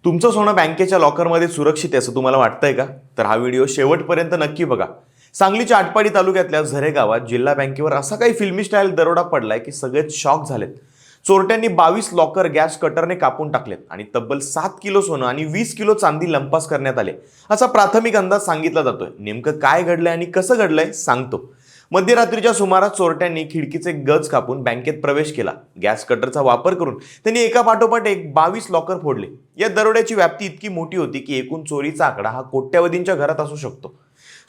तुमचं सोनं बँकेच्या लॉकरमध्ये सुरक्षित आहे असं तुम्हाला वाटतंय का? तर हा व्हिडिओ शेवटपर्यंत नक्की बघा. सांगलीच्या आटपाडी तालुक्यातल्या झरे गावात जिल्हा बँकेवर असा काही फिल्मी स्टाईल दरोडा पडलाय की सगळेच शॉक झालेत. चोरट्यांनी 22 लॉकर गॅस कटरने कापून टाकलेत आणि तब्बल 7 किलो सोनं आणि 20 किलो चांदी लंपास करण्यात आले असा प्राथमिक अंदाज सांगितला जातोय. नेमकं काय घडलंय आणि कसं घडलंय सांगतो. मध्यरात्रीच्या सुमारास चोरट्यांनी खिडकीचे गज कापून बँकेत प्रवेश केला. गॅस कटरचा वापर करून त्यांनी एका पाठोपाठ एक 22 लॉकर फोडले. या दरोड्याची व्याप्ती इतकी मोठी होती की एकूण चोरीचा आकडा हा कोट्यवधींच्या घरात असू शकतो.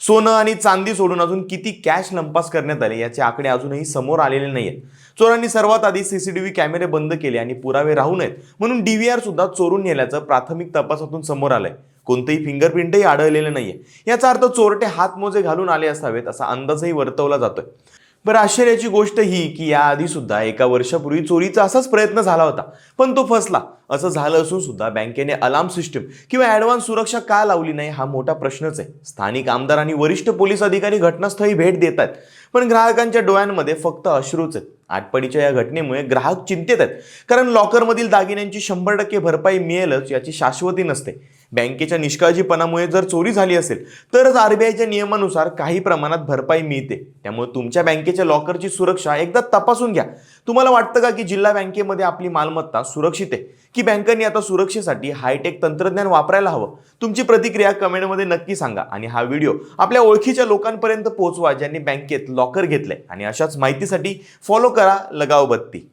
सोनं आणि चांदी सोडून अजून किती कॅश लंपास करण्यात आले याचे आकडे अजूनही समोर आलेले नाहीयेत. चोरांनी सर्वात आधी सीसीटीव्ही कॅमेरे बंद केले आणि पुरावे राहू नयेत म्हणून डीव्हीआर सुद्धा चोरून नेल्याचं प्राथमिक तपासातून समोर आलंय. कोणतेही फिंगरप्रिंटही आढळलेले नाहीये. याचा अर्थ चोरटे हातमोजे घालून आले असावेत असा अंदाजही वर्तवला जातोय. बरं, आश्चर्याची गोष्ट ही की याआधी सुद्धा एका वर्षापूर्वी चोरीचा असाच प्रयत्न झाला होता, पण तो फसला. असं झालं असून सुद्धा बँकेने अलार्म सिस्टीम किंवा ॲडव्हान्स सुरक्षा का लावली नाही हा मोठा प्रश्नच आहे. स्थानिक आमदार आणि वरिष्ठ पोलीस अधिकारी घटनास्थळी भेट देत आहेत, पण ग्राहकांच्या डोळ्यांमध्ये फक्त अश्रूच आहेत. आटपाडीच्या या घटनेमुळे ग्राहक चिंतेत आहेत, कारण लॉकरमधील दागिन्यांची 100% भरपाई मिळेलच याची शाश्वती नसते. बँकेच्या निष्काळजीपणामुळे जर चोरी झाली असेल तरच आरबीआयच्या नियमानुसार काही प्रमाणात भरपाई मिळते. त्यामुळे तुमच्या बँकेच्या लॉकरची सुरक्षा एकदा तपासून घ्या. तुम्हाला वाटतं का की जिल्हा बँकेमध्ये आपली मालमत्ता सुरक्षित आहे, की बँकांनी आता सुरक्षेसाठी हायटेक तंत्रज्ञान वापरायला हवं? तुमची प्रतिक्रिया कमेंटमध्ये नक्की सांगा आणि हा व्हिडिओ आपल्या ओळखीच्या लोकांपर्यंत पोहोचवा ज्यांनी बँकेत लॉकर घेतलंय. आणि अशाच माहितीसाठी फॉलो करा लगाव बत्ती.